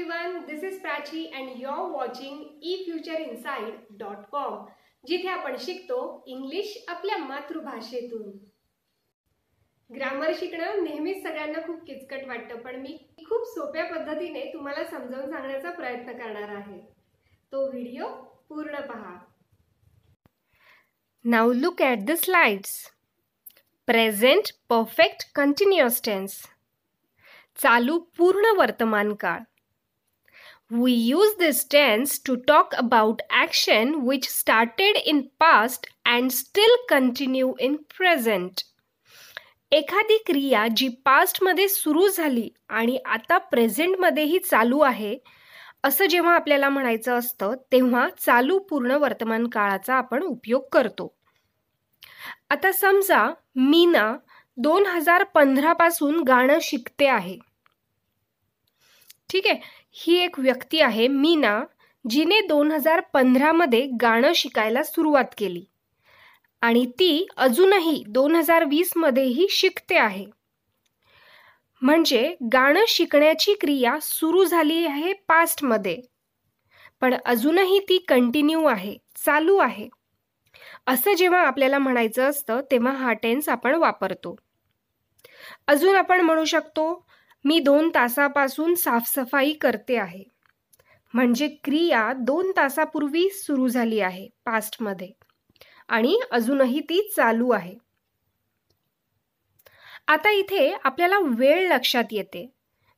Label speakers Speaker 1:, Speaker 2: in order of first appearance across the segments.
Speaker 1: everyone, this is Prachi and you're watching efutureinside.com, जिथे आपण शिकतो इंग्लिश आपल्या मातृभाषेतून. ग्रामर शिकणं नेहमीच सगळ्यांना खूप किचकट वाटतं, पण मी खूप सोप्या पद्धतीने तुम्हाला समजावून सांगण्याचा प्रयत्न करणार आहे. तो व्हिडिओ पूर्ण पहा. Now look at the slides. Present perfect continuous tense. चालू पूर्ण वर्तमान काळ. We use this tense to talk about action which started in past and still continue in present. एखादी क्रिया जी पास्टमध्ये सुरू झाली आणि आता प्रेझेंटमध्येही चालू आहे असं जेव्हा आपल्याला म्हणायचं असतं तेव्हा चालू पूर्ण वर्तमान काळाचा आपण उपयोग करतो. आता समजा मीना 2015 पासून गाणं शिकते आहे. ठीक आहे, ही एक व्यक्ती आहे मीना, जिने 2015 मध्ये गाणं शिकायला सुरुवात केली आणि ती अजूनही 2020 मध्येही शिकते आहे. म्हणजे गाणं शिकण्याची क्रिया सुरू झाली आहे पास्टमध्ये, पण अजूनही ती कंटिन्यू आहे, चालू आहे. असं जेव्हा आपल्याला म्हणायचं असतं तेव्हा हा टेन्स आपण वापरतो. अजून आपण म्हणू शकतो मी 2 तासापासून साफसफाई करते आहे. म्हणजे क्रिया 2 तासापूर्वी सुरू झाली आहे पास्टमध्ये आणि अजूनही ती चालू आहे. आता इथे आपल्याला वेळ लक्षात येते.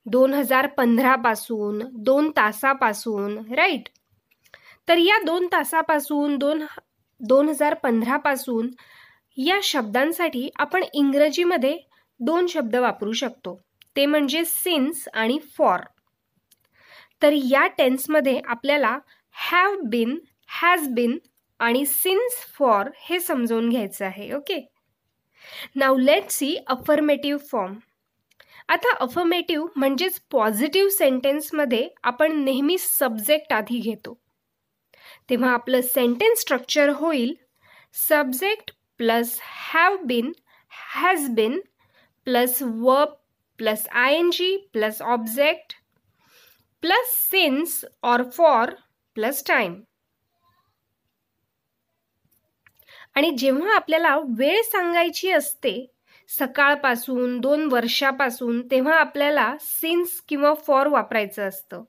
Speaker 1: 2015 पासून 2 तासापासून, राईट? तर या 2 तासापासून 2015 पासून या शब्दांसाठी आपण इंग्रजीमध्ये 2 शब्द वापरू शकतो. ते म्हणजे सिन्स आणि फॉर. तर या टेन्समध्ये आपल्याला हॅव बीन, हॅज बीन आणि सिन्स फॉर हे समजून घ्यायचं आहे. Okay, now let's see affirmative form. आता अफर्मेटिव्ह म्हणजेच पॉझिटिव्ह सेंटेन्समध्ये आपण नेहमी सब्जेक्ट आधी घेतो. तेव्हा आपलं सेंटेन्स स्ट्रक्चर होईल subject plus have been, has been plus verb plus ing plus object plus since और फॉर प्लस टाइम. आणि जेव्हा आपल्याला वेळ सांगायची असते सकाळपासून 2 वर्षापासून, तेव्हा आपल्याला सिन्स किंवा फॉर वापरायचं असतं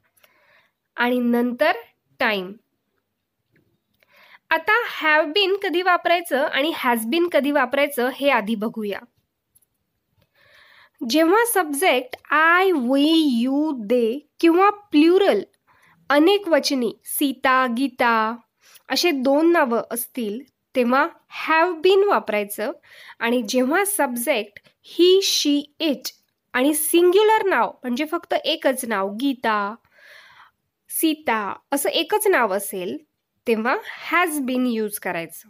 Speaker 1: आणि नंतर टाइम. आता हॅव बीन कधी वापरायचं आणि हॅज बीन कधी वापरायचं हे आधी बघूया. जेव्हा सब्जेक्ट आय, वी, यू, दे किंवा प्लुरल अनेक वचनी सीता, गीता असे 2 नावं असतील तेव्हा हॅव बीन वापरायचं. आणि जेव्हा सब्जेक्ट ही, शी, इट आणि सिंग्युलर नाव म्हणजे फक्त एकच नाव गीता, सीता असं एकच नाव असेल तेव्हा हॅज बीन यूज करायचं.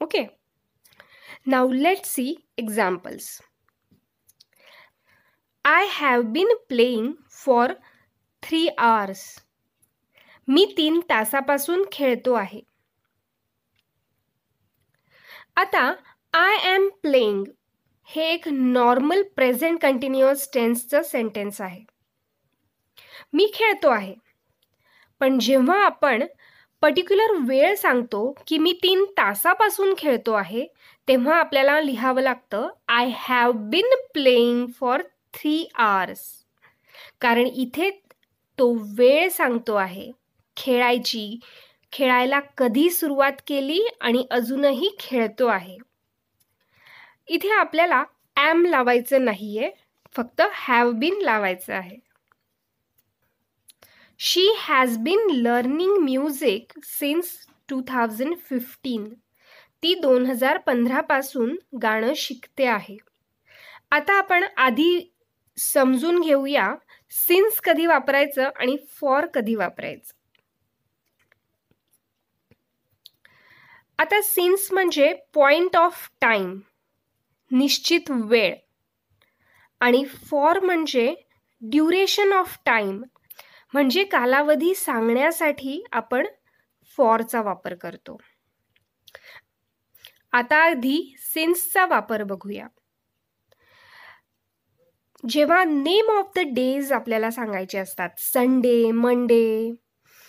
Speaker 1: Okay, now let's C examples. I have been playing for 3 hours. मी 3 तासापासून खेळतो आहे. आता I am playing हे एक नॉर्मल प्रेझेंट कंटिन्युअस टेन्सचं सेंटेन्स आहे. मी खेळतो आहे. पण जेव्हा आपण पर्टिक्युलर वेळ सांगतो की मी 3 तासापासून खेळतो आहे तेव्हा आपल्याला लिहावं लागतं I have been playing for 3 hours. कारण इथे तो वेळ सांगतो आहे खेळायची, खेळायला कधी सुरुवात केली आणि अजूनही खेळतो आहे. इथे आपल्याला ॲम लावायचं नाहीये, फक्त हॅव बीन लावायचं आहे. She has been learning music since 2015. ती 2015 पासून गाणं शिकते आहे. आता आपण आधी समजून घेऊया सिन्स कधी वापरायचं आणि फॉर कधी वापरायचं. आता सिन्स म्हणजे पॉइंट ऑफ टाइम, निश्चित वेळ, आणि फॉर म्हणजे ड्युरेशन ऑफ टाइम म्हणजे कालावधी सांगण्यासाठी आपण फॉरचा वापर करतो. आता आधी सिन्सचा वापर बघूया. जेव्हा नेम ऑफ द डेज आपल्याला सांगायचे असतात, संडे, मंडे,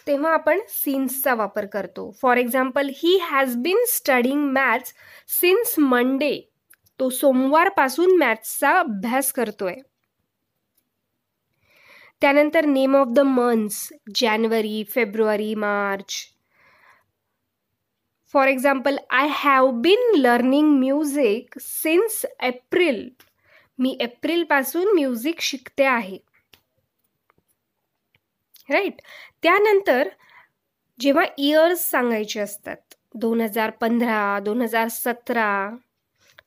Speaker 1: तेव्हा आपण सिन्सचा वापर करतो. For example, he has been studying maths since Monday. तो सोमवारपासून मॅथ्सचा अभ्यास करतोय. त्यानंतर name of the months, January, February, March. For example, I have been learning music since April. मी एप्रिलपासून म्युझिक शिकते आहे. राईट. त्यानंतर जेव्हा इयर्स सांगायचे असतात, 2015, 2017,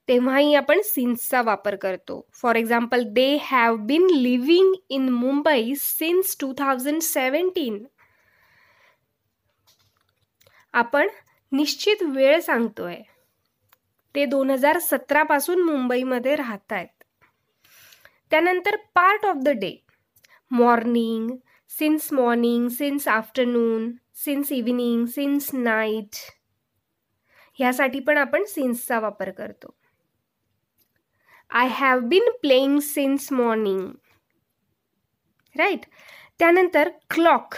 Speaker 1: तेव्हाही आपण सिन्सचा वापर करतो. For example, they have been living in Mumbai since 2017. आपण निश्चित वेळ सांगतोय. ते 2017 पासून मुंबईमध्ये राहत आहेत. त्यानंतर part of the day, morning, since morning, since afternoon, since evening, since night, ह्यासाठी पण आपण सिन्सचा वापर करतो. I have been playing since morning. Right. त्यानंतर क्लॉक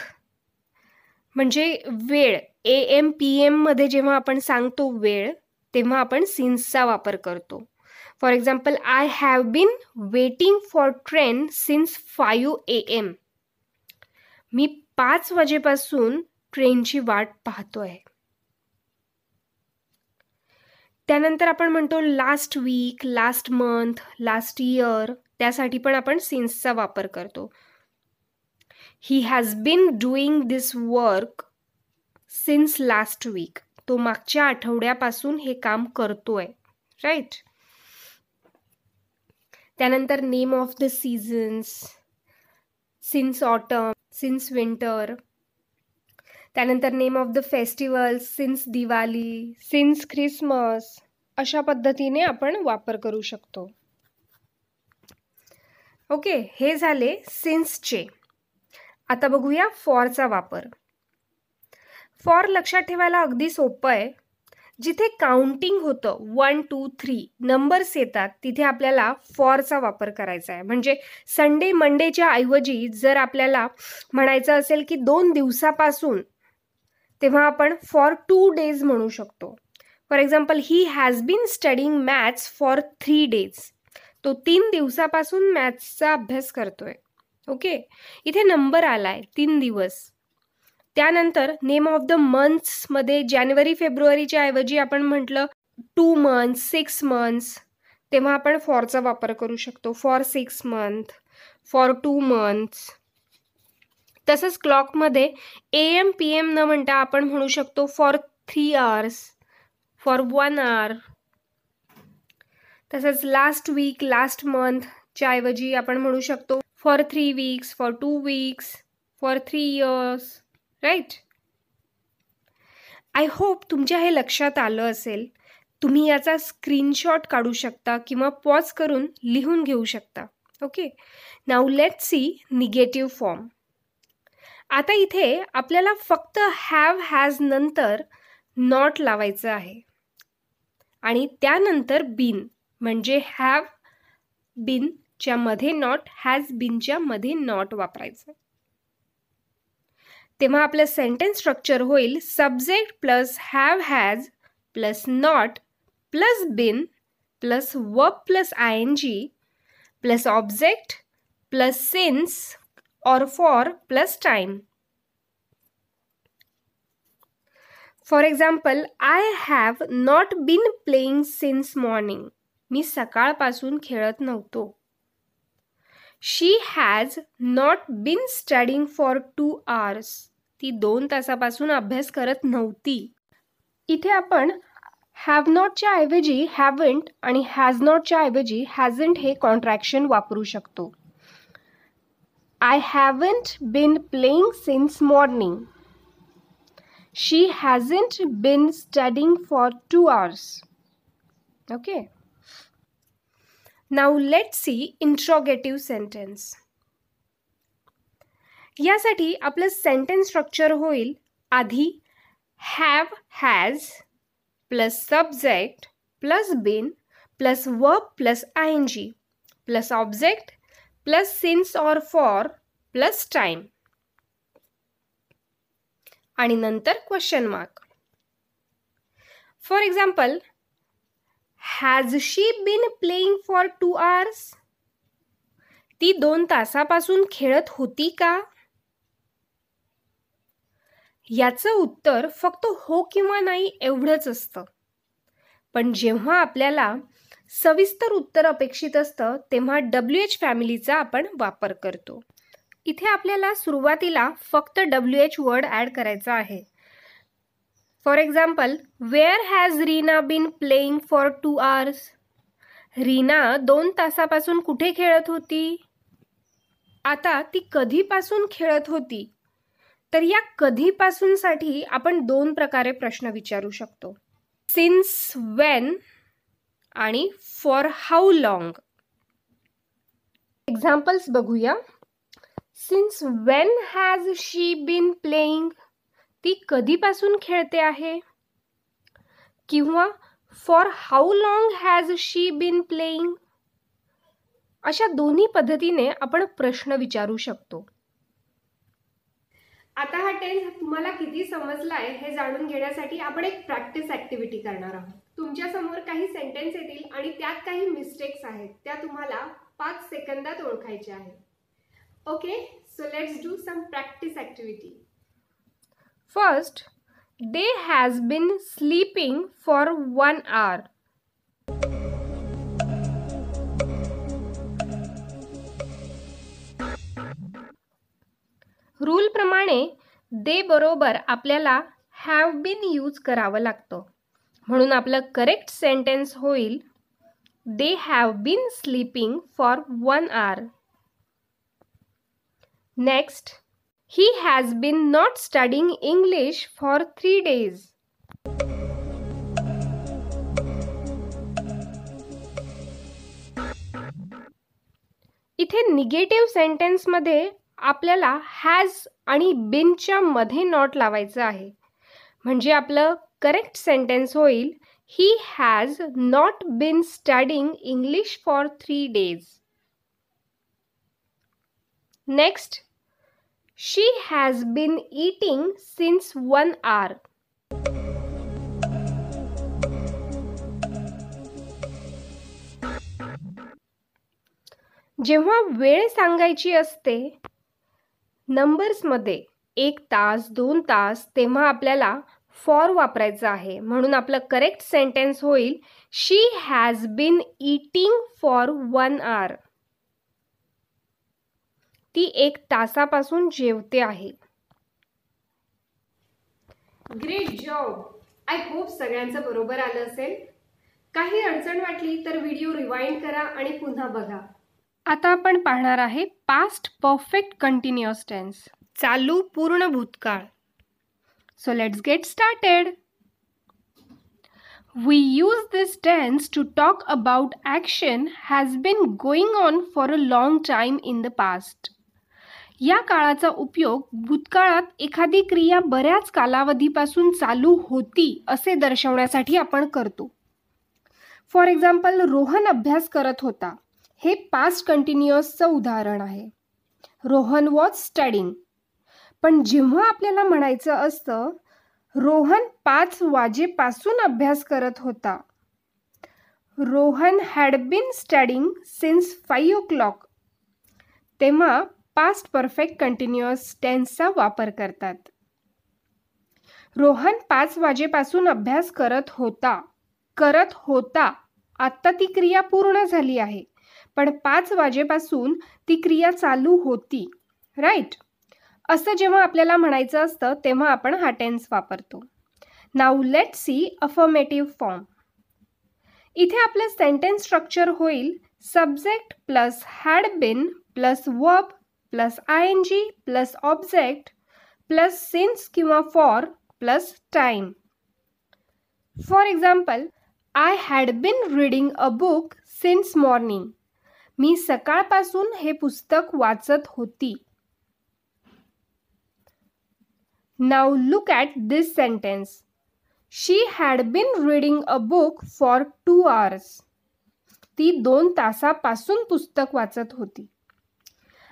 Speaker 1: म्हणजे वेळ, AM PM मध्ये जेव्हा आपण सांगतो वेळ, तेव्हा आपण सिन्सचा वापर करतो. For example, I have been waiting for train since 5 AM. मी 5 वाजेपासून ट्रेनची वाट पाहतोय. त्यानंतर आपण म्हणतो last week, last month, last year, त्यासाठी पण आपण सिन्सचा वापर करतो. He has been doing this work since last week. तो मागच्या आठवड्यापासून हे काम करतोय. राईट. त्यानंतर name of the seasons, since autumn, since winter. त्यानंतर name of the festivals, since Diwali, since Christmas. अशा पद्धतीने आपण वापर करू शकतो. ओके, हे झाले सिन्सचे. आता बघूया फॉरचा वापर. फॉर लक्षात ठेवायला अगदी सोपं आहे. जिथे काउंटिंग होतं 1 2 3 नंबर्स येतात, तिथे आपल्याला फॉरचा वापर करायचा आहे. म्हणजे संडे मंडेच्या ऐवजी जर आपल्याला म्हणायचं असेल की 2 दिवसापासून, तेव्हा आपण फॉर 2 डेज म्हणू शकतो. For example, he has been studying maths for 3 days. तो 3 दिवसापासून मॅथ्सचा अभ्यास करतोय. ओके, इथे नंबर आलाय 3 दिवस. त्यानंतर नेम ऑफ द मंथ्समध्ये जानेवारी फेब्रुवारीच्या ऐवजी आपण म्हटलं 2 मंथ्स, 6 मंथ्स, तेव्हा आपण फॉरचा वापर करू शकतो. For 6 month, for 2 months. तसंच क्लॉकमध्ये AM PM न म्हणता आपण म्हणू शकतो फॉर 3 hours, फॉर 1 hour. तसंच लास्ट वीक, लास्ट मंथच्या ऐवजी आपण म्हणू शकतो for 3 weeks, for 2 weeks, for 3 years. Right. I hope तुमच्या हे लक्षात आलं असेल. तुम्ही याचा स्क्रीनशॉट काढू शकता किंवा पॉज करून लिहून घेऊ शकता. Okay, now let's C negative form. आता इथे आपल्याला फक्त हॅव हॅज नंतर नॉट लावायचं आहे आणि त्यानंतर बीन, म्हणजे हॅव बीनच्या मध्ये नॉट, हॅज बीनच्या मध्ये नॉट वापरायचं. तेव्हा आपलं सेंटेन्स स्ट्रक्चर होईल subject plus have has plus not plus been plus verb plus ING plus object plus since और for plus time. For example, I have not been playing since morning. मी सकाळपासून खेळत नव्हतो. She has not been studying for 2 hours. ती 2 तासापासून अभ्यास करत नव्हती. इथे आपण हॅव नॉटच्या ऐवजी हॅवंट आणि हॅज नॉटच्या ऐवजी हॅझंट हे कॉन्ट्रॅक्शन वापरू शकतो. I haven't been playing since morning. She hasn't been studying for 2 hours. Okay, now let's see interrogative sentence. यासाठी आपलं सेंटेन्स स्ट्रक्चर होईल आधी have has plus subject plus been plus verb plus ING plus object plus since or for plus time आणि नंतर question mark. For example, has she been playing for 2 hours? ती 2 तासापासून खेळत होती का? याचं उत्तर फक्त हो किंवा नाही एवढंच असतं. पण जेव्हा आपल्याला सविस्तर उत्तर अपेक्षित असतं तेव्हा WH फॅमिलीचा आपण वापर करतो. इथे आपल्याला सुरुवातीला फक्त WH वर्ड ॲड करायचा आहे. For example, where has Reena been playing for 2 hours? Reena 2 तासापासून कुठे खेळत होती? आता ती कधीपासून खेळत होती? तर या कधीपासूनसाठी आपण 2 प्रकारे प्रश्न विचारू शकतो. सिन्स वेन आणि फॉर हाऊ लॉंग. एक्झाम्पल्स बघूया. Since when has she been playing? ती कधीपासून खेळते आहे? किंवा for how long has she been playing? अशा दोन्ही पद्धतीने आपण प्रश्न विचारू शकतो. आता हा टेन्स तुम्हाला किती समजलाय हे जाणून घेण्यासाठी आपण एक प्रॅक्टिस ॲक्टिव्हिटी करणार आहोत. तुमच्या समोर काही सेंटेन्स येतील आणि त्यात काही मिस्टेक्स आहेत, त्या तुम्हाला 5 सेकंदात ओळखायच्या आहेत. Okay, so let's do some practice activity. First, they has been sleeping for 1 hour. Rule प्रमाणे दे बरोबर आपल्याला हॅव बीन यूज करावं लागतं. म्हणून आपलं करेक्ट सेंटेन्स होईल they have been sleeping for 1 hour. Next, he has been not studying English for 3 days. इथे negative सेंटेन्समध्ये आपल्याला हॅज आणि बीनच्या मध्ये नॉट लावायचं आहे. म्हणजे आपलं करेक्ट सेंटेन्स होईल he has not been studying English for 3 days. Next, she has been eating since 1 hour. जेव्हा वेळ सांगायची असते नंबर्समध्ये 1 तास 2 तास, तेव्हा आपल्याला फॉर वापरायचं आहे. म्हणून आपलं करेक्ट सेंटेन्स होईल she has been eating for 1 hour. ती 1 तासापासून जेवते आहे. Great job. आय होप सगळ्यांचं बरोबर आलं असेल. काही अडचण वाटली तर व्हिडिओ रिवाइंड करा आणि पुन्हा बघा. आता आपण पाहणार आहे पास्ट परफेक्ट कंटिन्युअस टेन्स, चालू पूर्ण भूतकाळ. So let's get started. We use this tense to talk about action has been going on for a long time in the past. या काळाचा उपयोग भूतकाळात एखादी क्रिया बऱ्याच कालावधीपासून चालू होती असे दर्शवण्यासाठी आपण करतो. फॉर एक्झाम्पल, रोहन अभ्यास करत होता. हे पास्ट कंटिन्युअसचं उदाहरण आहे. Rohan was studying. पण जेव्हा आपल्याला म्हणायचं असतं रोहन 5 वाजेपासून अभ्यास करत होता, Rohan had been studying since 5 o'clock, तेव्हा पास्ट परफेक्ट कंटिन्युअस टेन्सचा वापर करतात. रोहन 5 वाजेपासून अभ्यास करत होता. आत्ता ती क्रिया पूर्ण झाली आहे, पण 5 वाजेपासून ती क्रिया चालू होती, राईट? असं जेव्हा आपल्याला म्हणायचं असतं तेव्हा आपण हा टेन्स वापरतो. Now let's see affirmative form. इथे आपलं सेंटेन्स स्ट्रक्चर होईल subject plus had been plus verb plus ING plus object plus since किंवा for plus time. For example, I had been reading a book since morning. मी सकाळपासून हे पुस्तक वाचत होती. Now look at this sentence. She had been reading a book for 2 hours. ती 2 तासापासून पुस्तक वाचत होती.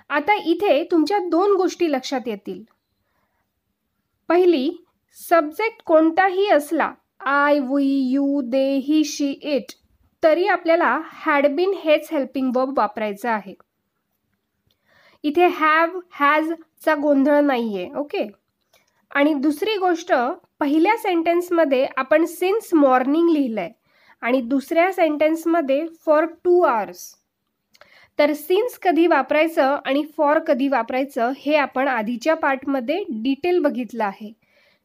Speaker 1: आता इथे तुमच्या 2 गोष्टी लक्षात येतील. पहिली, सब्जेक्ट कोणताही असला, I, we, you, they, he, she, it, तरी आपल्याला हॅड बीन हेच हेल्पिंग वर्ब वापरायचं आहे. इथे हॅव, हॅज चा गोंधळ नाहीये. ओके. आणि दुसरी गोष्ट, पहिल्या सेंटेन्समध्ये आपण सिन्स मॉर्निंग लिहिलंय आणि दुसऱ्या सेंटेन्समध्ये फॉर 2 hours. तर सिन्स कधी वापरायचं आणि फॉर कधी वापरायचं हे आपण आधीच्या पार्टमध्ये डिटेल बघितलं आहे.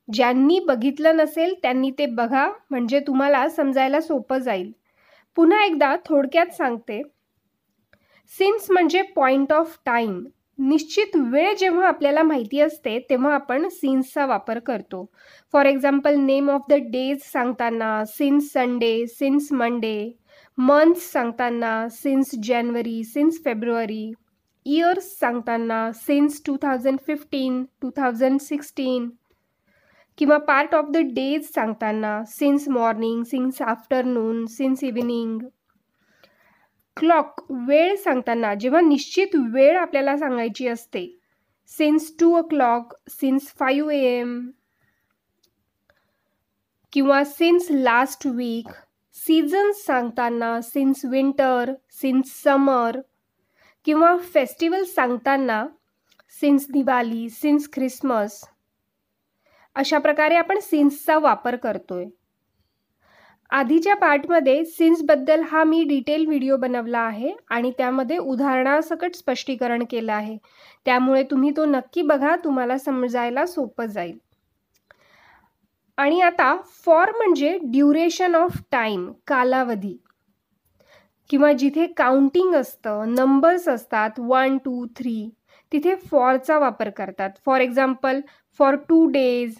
Speaker 1: ज्यांनी बघितलं नसेल त्यांनी ते बघा, म्हणजे तुम्हाला समजायला सोपं जाईल. पुन्हा एकदा थोडक्यात सांगते. सिन्स म्हणजे पॉइंट ऑफ टाइम. निश्चित वेळ जेव्हा आपल्याला माहिती असते तेव्हा आपण सिन्सचा वापर करतो. For example, name of the days सांगताना since Sunday, since Monday. Months सांगताना since January, since February. Years सांगताना सिन्स 2015, 2016. किंवा पार्ट ऑफ द डेज सांगताना since morning, since afternoon, since evening. Clock, वेळ सांगताना जेव्हा निश्चित वेळ आपल्याला सांगायची असते, सिन्स 2 o'clock, सिन्स 5 AM. किंवा सिन्स लास्ट वीक. सीझन्स सांगताना सिन्स विंटर, सिन्स समर. किंवा फेस्टिवल्स सांगताना सिन्स दिवाळी, सिन्स ख्रिसमस. अशा प्रकारे आपण सिन्सचा वापर करतोय. आधीच्या पार्टमध्ये सिन्सबद्दल हा मी डिटेल व्हिडिओ बनवला आहे आणि त्यामध्ये उदाहरणासकट स्पष्टीकरण केलं आहे. त्यामुळे तुम्ही तो नक्की बघा, तुम्हाला समजायला सोपं जाईल. आणि आता फॉर म्हणजे ड्युरेशन ऑफ टाइम, कालावधी. किंवा जिथे काउंटिंग असतं, नंबर्स असतात 1, 2, 3, तिथे फॉरचा वापर करतात. For example, for 2 days,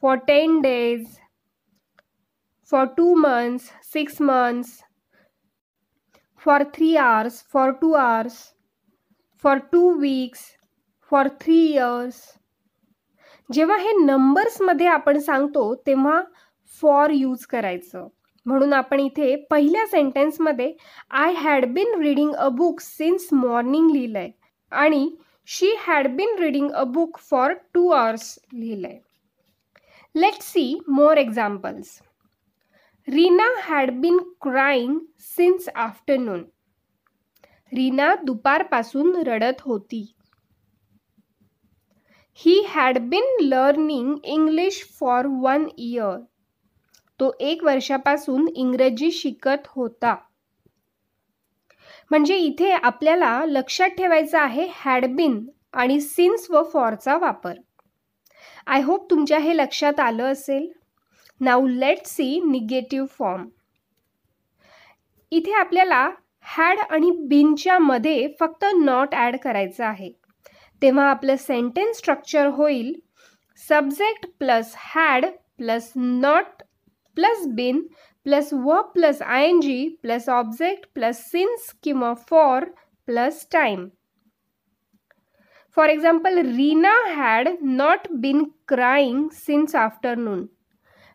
Speaker 1: for 10 days, for 2 months, 6 months, for 3 hours, for 2 hours, for 2 weeks, for 3 years. जेव्हा हे नंबर्समध्ये आपण सांगतो तेव्हा फॉर यूज करायचं. म्हणून आपण इथे पहिल्या सेंटेन्समध्ये I had been reading a book since morning लिहिलंय आणि she had been reading a book for 2 hours लिहिलंय. Let's see more examples. Reena had been crying since afternoon. Reena दुपारपासून रडत होती. He had been learning English for 1 year. तो 1 वर्षापासून इंग्रजी शिकत होता. म्हणजे इथे आपल्याला लक्षात ठेवायचं आहे had been आणि since व फॉरचा वापर. आय होप तुमच्या हे लक्षात आलं असेल. Now let's C negative form. इथे आपल्याला हॅड आणि बीनच्या मध्ये फक्त नॉट ॲड करायचं आहे. तेव्हा आपलं सेंटेन्स स्ट्रक्चर होईल subject plus had plus not plus been plus verb plus ING plus object plus since किंवा for plus time. For example, Reena had not been crying since afternoon.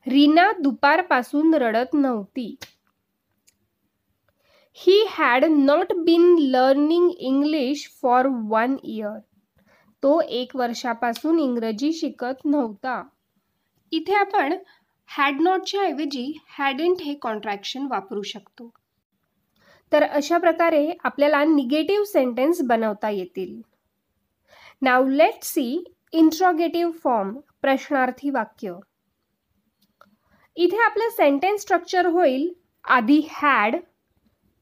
Speaker 1: Reena दुपारपासून रडत नव्हती. He had not been learning English for 1 year. तो 1 वर्षापासून इंग्रजी शिकत नव्हता. इथे आपण हॅड नॉटच्या ऐवजी हॅडंट हे कॉन्ट्रॅक्शन वापरू शकतो. तर अशा प्रकारे आपल्याला निगेटिव्ह सेंटेन्स बनवता येतील. Now let's see interrogative form, प्रश्नार्थी वाक्य. इथे आपलं सेंटेन्स स्ट्रक्चर होईल आधी had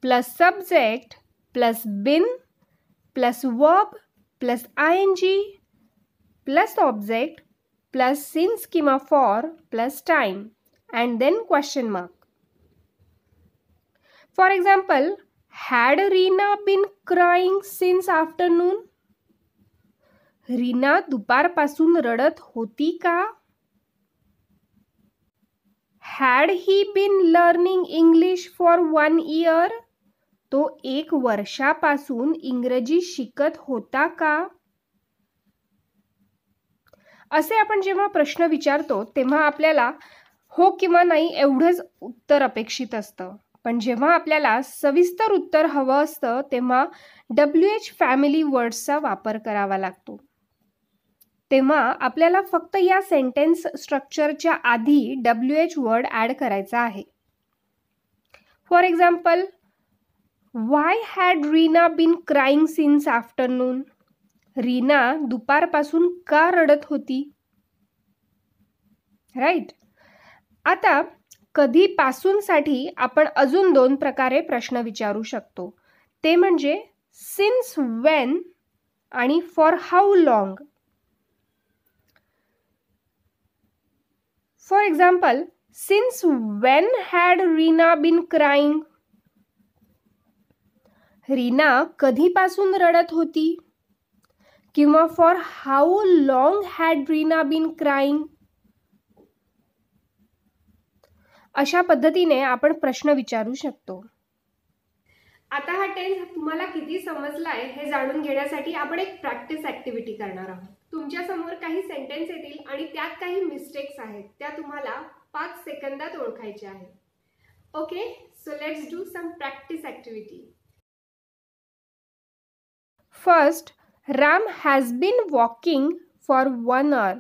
Speaker 1: plus subject plus been plus verb plus ING plus object plus since किंवा for plus time and then question mark. For example, had Reena been crying since afternoon. Reena दुपारपासून रडत होती का? Had he been learning English for 1 year. तो 1 वर्षापासून इंग्रजी शिकत होता का? असे आपण जेव्हा प्रश्न विचारतो तेव्हा आपल्याला हो किंवा नाही एवढंच उत्तर अपेक्षित असतं. पण जेव्हा आपल्याला सविस्तर उत्तर हवं असतं तेव्हा WH फॅमिली वर्ड्सचा वापर करावा लागतो. तेव्हा आपल्याला फक्त या सेंटेन्स स्ट्रक्चरच्या आधी WH वर्ड ॲड करायचा आहे. For example, why had Reena been crying since afternoon? Reena दुपारपासून का रडत होती? राईट. आता कधीपासूनसाठी आपण अजून 2 प्रकारे प्रश्न विचारू शकतो. ते म्हणजे सिन्स वेन आणि for how long. For example, since when had Reena been crying? Reena कधीपासून रडत होती? किंवा for how long had Reena been crying? अशा पद्धतीने आपण प्रश्न विचारू शकतो. आता हा टेन्स तुम्हाला किती समजलाय हे जाणून घेण्यासाठी आपण एक प्रॅक्टिस ॲक्टिव्हिटी करणार आहोत. तुमच्या समोर काही सेंटेन्स येतील आणि त्यात काही मिस्टेक्स आहेत, त्या तुम्हाला 5 सेकंदात ओळखायच्या आहेत. Okay, so let's do some practice activity. First, Ram has been walking for 1 hour.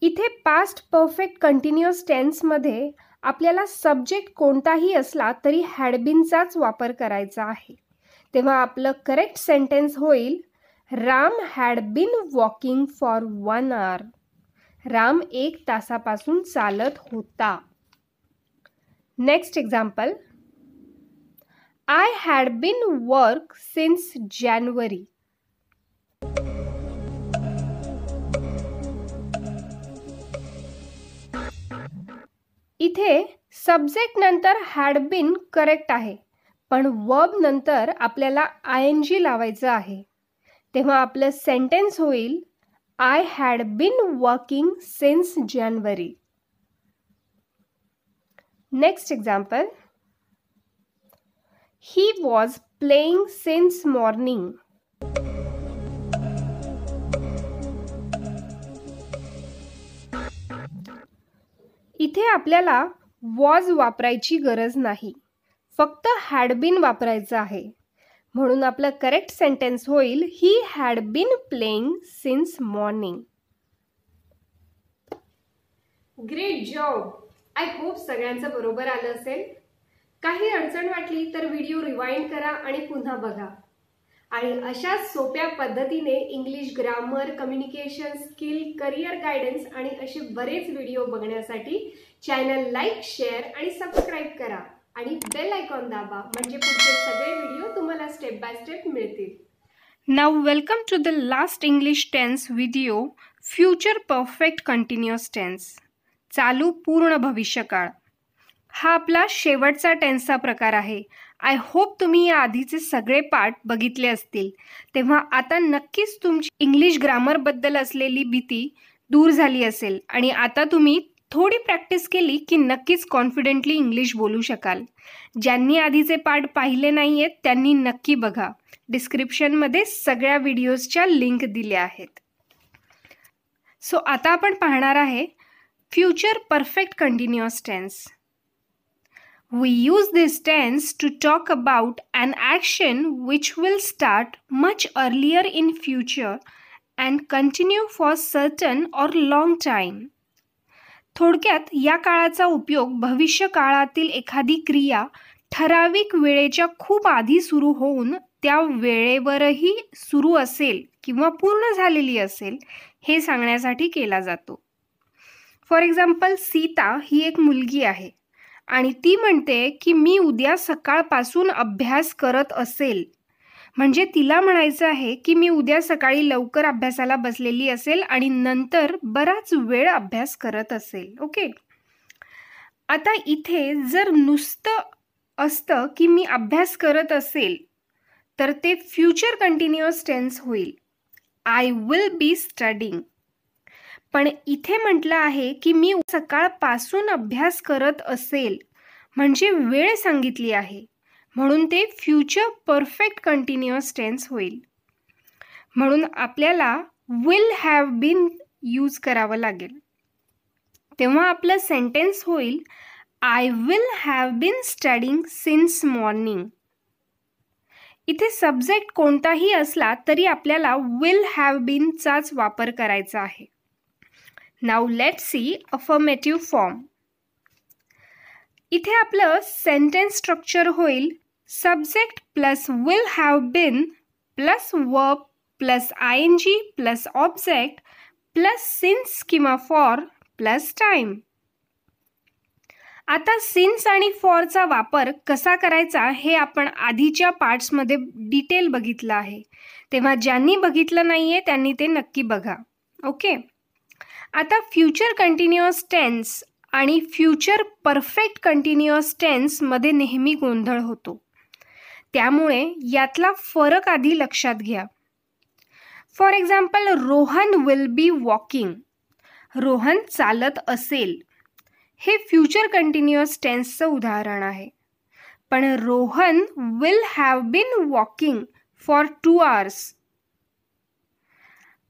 Speaker 1: इथे पास्ट परफेक्ट कंटिन्युअस टेन्समध्ये आपल्याला सब्जेक्ट कोणताही असला तरी हॅड बीनचाच वापर करायचा आहे. तेव्हा आपलं करेक्ट सेंटेन्स होईल, Ram had been walking for 1 hour. Ram 1 तासापासून चालत होता. Next example, I had been work since January. इथे सब्जेक्ट नंतर हॅड बीन करेक्ट आहे, पण वर्ब नंतर आपल्याला ING लावायचं आहे. तेव्हा आपलं सेंटेन्स होईल, I had been working since January. Next example, he was playing since morning. इथे आपल्याला वॉज वापरायची गरज नाही, फक्त हॅड बीन वापरायचं आहे. म्हणून आपलं करेक्ट सेंटेन्स होईल, he had been playing since morning. Great job. I hope सगळ्यांचं बरोबर आलं असेल. काही अडचण वाटली तर व्हिडिओ रिवाइंड करा आणि पुन्हा बघा. आणि अशा सोप्या पद्धतीने English grammar, communication skill, career guidance आणि असे बरेच व्हिडिओ बघण्यासाठी चॅनल लाईक, शेअर आणि सबस्क्राईब करा आणि बेल आयकॉन दाबा, म्हणजे पुढचे सगळे व्हिडिओ तुम्हाला स्टेप बाय स्टेप मिळतील. Now welcome to the last English tense video, future perfect continuous tense, चालू पूर्ण भविष्यकाळ. हा आपला शेवटचा टेन्सचा प्रकार आहे. आय होप तुम्ही या आधीचे सगळे पार्ट बघितले असतील. तेव्हा आता नक्कीच तुमची इंग्लिश ग्रामरबद्दल असलेली भीती दूर झाली असेल आणि आता तुम्ही थोडी प्रॅक्टिस केली की नक्कीच कॉन्फिडेंटली इंग्लिश बोलू शकाल. ज्यांनी आधीचे पार्ट पाहिले नाही आहेत त्यांनी नक्की बघा. डिस्क्रिप्शनमध्ये सगळ्या व्हिडिओजच्या लिंक दिल्या आहेत. सो आता आपण पाहणार आहे future perfect continuous tense. We use this tense to talk about an action which will start much earlier in future and continue for certain or long time. थोडक्यात या काळाचा उपयोग भविष्य काळातील एखादी क्रिया ठराविक वेळेच्या खूप आधी सुरू होऊन त्या वेळेवरही सुरू असेल किंवा पूर्ण झालेली असेल हे सांगण्यासाठी केला जातो. फॉर एक्झाम्पल, सीता ही एक मुलगी आहे आणि ती म्हणते की मी उद्या सकाळपासून अभ्यास करत असेल. म्हणजे तिला म्हणायचं आहे की मी उद्या सकाळी लवकर अभ्यासाला बसलेली असेल आणि नंतर बराच वेळ अभ्यास करत असेल. ओके, आता इथे जर नुसतं असतं की मी अभ्यास करत असेल तर ते फ्युचर कंटिन्युअस टेन्स होईल, आय विल बी स्टडिंग. पण इथे म्हटलं आहे की मी सकाळपासून अभ्यास करत असेल, म्हणजे वेळ सांगितली आहे, म्हणून ते फ्युचर परफेक्ट कंटिन्युअस टेन्स होईल. म्हणून आपल्याला विल हॅव बीन यूज करावं लागेल. तेव्हा आपलं सेंटेन्स होईल I will have been studying since morning. इथे सब्जेक्ट कोणताही असला तरी आपल्याला विल हॅव बीनचाच वापर करायचा आहे. Now let's see affirmative form. इथे आपलं सेंटेन्स स्ट्रक्चर होईल subject plus will have been plus verb plus ING plus object plus since किंवा फॉर प्लस टाईम. आता सिन्स आणि फॉरचा वापर कसा करायचा हे आपण आधीच्या पार्ट्समध्ये डिटेल बघितलं आहे, तेव्हा ज्यांनी बघितलं नाही आहे त्यांनी ते नक्की बघा. ओके. आता फ्युचर कंटिन्युअस टेन्स आणि फ्युचर परफेक्ट कंटिन्युअस टेन्समध्ये नेहमी गोंधळ होतो, त्यामुळे यातला फरक आधी लक्षात घ्या. For example Rohan will be walking. Rohan चालत असेल हे फ्युचर कंटिन्युअस टेन्सचं उदाहरण आहे. पण Rohan will have been walking for 2 hours.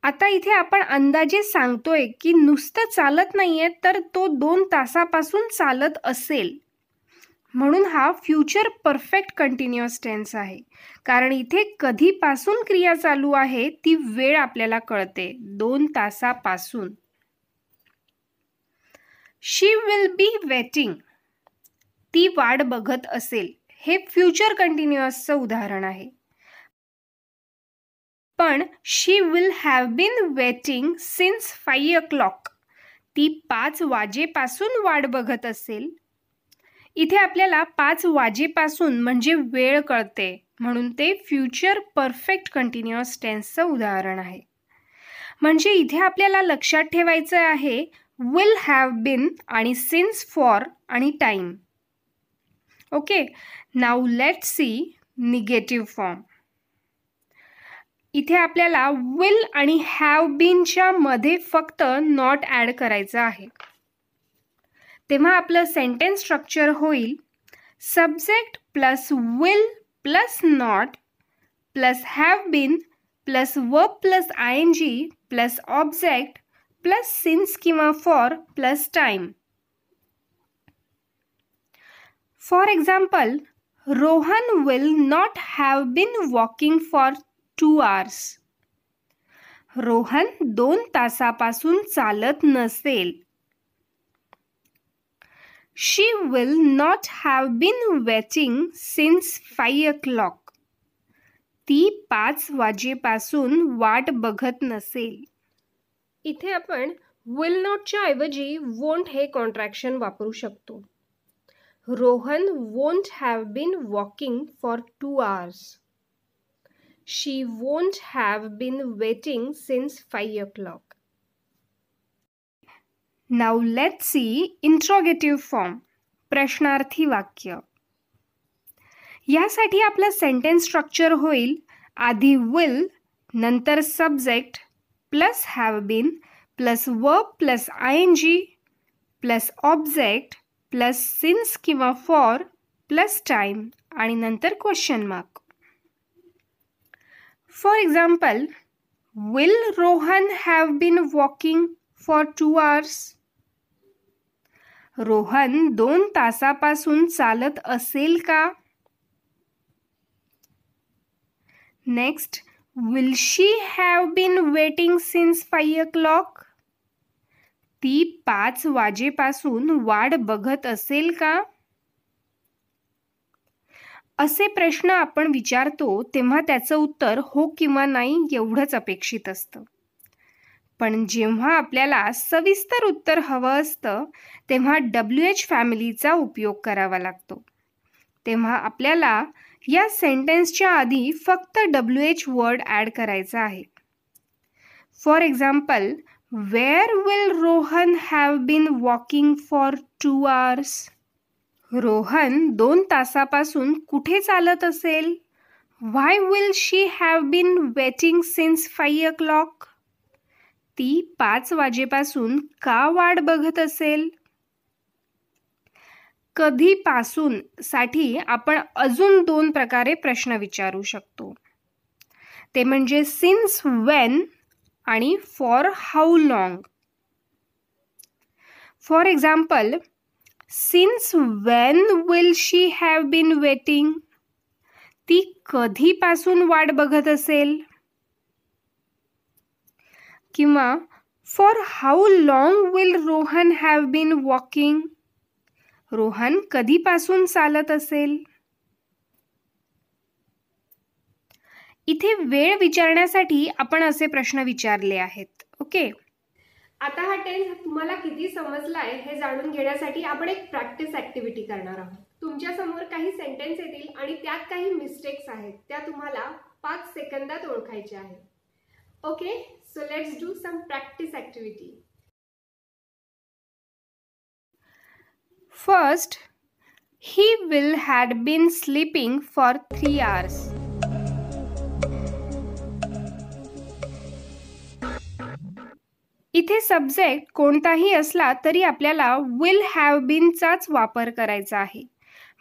Speaker 1: आता इथे आपण अंदाजे सांगतोय की नुसतं चालत नाहीये तर तो 2 तासापासून चालत असेल, म्हणून हा फ्युचर परफेक्ट कंटिन्युअस टेन्स आहे, कारण इथे कधीपासून क्रिया चालू आहे ती वेळ आपल्याला कळते, 2 तासापासून. शी विल बी वेटिंग. ती वाट बघत असेल हे फ्युचर कंटिन्युअसचं उदाहरण आहे. पण she will have been waiting since 5 o'clock. ती 5 वाजेपासून वाट बघत असेल. इथे आपल्याला 5 वाजेपासून म्हणजे वेळ कळते, म्हणून ते फ्युचर परफेक्ट कंटिन्युअस टेन्सचं उदाहरण आहे. म्हणजे इथे आपल्याला लक्षात ठेवायचं आहे विल हॅव बीन आणि सिन्स फॉर आणि time. Okay. Now let's C negative form. इथे आपल्याला विल आणि हॅव बीनच्या मध्ये फक्त नॉट ॲड करायचं आहे. तेव्हा आपलं सेंटेन्स स्ट्रक्चर होईल subject plus will plus not plus have been plus verb plus ING plus object plus since किंवा for plus time. For example Rohan will not have been walking for 2 hours. Rohan 2 तासापासून चालत नसेल. She will not have been waiting since 5 o'clock. ती 5 वाजेपासून वाट बघत नसेल. इथे आपण विल नॉटच्या ऐवजी वोंट हे कॉन्ट्रॅक्शन वापरू शकतो. Rohan won't have been walking for 2 hours. She won't have been waiting since 5 o'clock. Now let's see interrogative form. प्रश्नार्थी वाक्य. यासाठी आपलं सेंटेन्स स्ट्रक्चर होईल आधी विल नंतर subject plus have been plus verb plus ING plus object plus since किंवा for plus time आणि नंतर question mark. For example, will Rohan have been walking for 2 hours? Rohan 2 तासापासून चालत असेल का? Next, will she have been waiting since 5 o'clock? ती 5 वाजेपासून वाट बघत असेल का? असे प्रश्न आपण विचारतो तेव्हा त्याचं उत्तर हो किंवा नाही एवढंच अपेक्षित असतं. पण जेव्हा आपल्याला सविस्तर उत्तर हवं असतं तेव्हा WH फॅमिलीचा उपयोग करावा लागतो. तेव्हा आपल्याला या सेंटेन्सच्या आधी फक्त WH वर्ड ॲड करायचा आहे. For example where will Rohan have been walking for 2 hours? Rohan 2 तासापासून कुठे चालत असेल? Why will she have been waiting since 5 o'clock? ती 5 वाजेपासून का वाट बघत असेल? कधीपासून साठी आपण अजून 2 प्रकारे प्रश्न विचारू शकतो. ते म्हणजे सिन्स वेन आणि for how long. For example, since when will she have been waiting. ती कधीपासून वाट बघत असेल. किंवा for how long will Rohan have been walking. Rohan कधीपासून चालत असेल. इथे वेळ विचारण्यासाठी आपण असे प्रश्न विचारले आहेत. ओके. आता हा टेन्स तुम्हाला किती समजलाय हे जाणून घेण्यासाठी आपण एक प्रॅक्टिस ऍक्टिव्हिटी करणार आहोत. तुमच्या समोर काही सेंटेन्स येतील आणि त्यात काही मिस्टेक्स आहेत, त्या तुम्हाला 5 सेकंदात ओळखायच्या आहेत. Okay, so let's do some practice activity. First, he will had been sleeping for 3 hours. इथे सब्जेक्ट कोणताही असला तरी आपल्याला will have been चाच वापर करायचा आहे.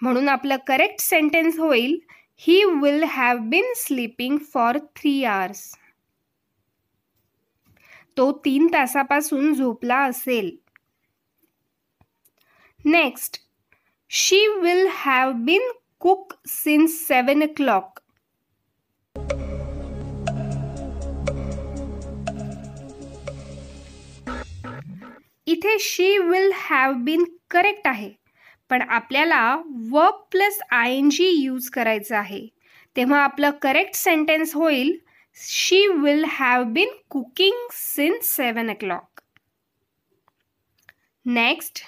Speaker 1: म्हणून आपलं करेक्ट सेंटेन्स होईल he will have been sleeping for 3 hours. तो 3 तासापासून झोपला असेल. Next, she will have been cooked since 7 o'clock. इथे she will have been correct आहे, पण आपल्याला verb प्लस ing यूज करायचं आहे. तेव्हा आपलं करेक्ट सेंटेन्स होईल she will have been cooking since 7 o'clock. Next,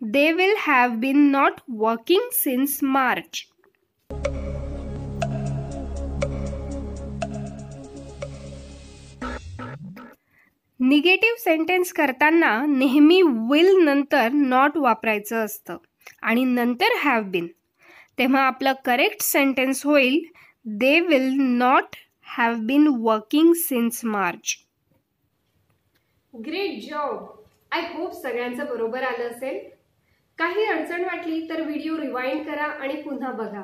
Speaker 1: they will have been not working since March. Negative sentence करताना नेहमी will नंतर not वापरायचं असतं आणि नंतर have been. तेव्हा आपलं करेक्ट सेंटेन्स होईल they will not have been working since March. Great job. I hope सगळ्यांचं बरोबर आलं असेल. काही अडचण वाटली तर व्हिडिओ रिवाइंड करा आणि पुन्हा बघा.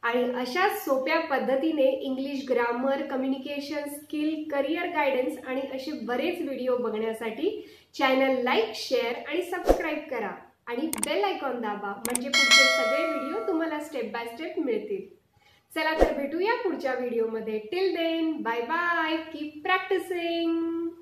Speaker 1: आणि अशा सोप्या पद्धतीने English grammar, communication skill, career guidance आणि असे बरेच व्हिडिओ बघण्यासाठी चॅनल लाईक, शेअर आणि सबस्क्राईब करा आणि बेल आयकॉन दाबा, म्हणजे पुढचे सगळे व्हिडिओ तुम्हाला स्टेप बाय स्टेप मिळतील. चला तर भेटूया पुढच्या व्हिडिओमध्ये. Till then, bye bye. Keep practising.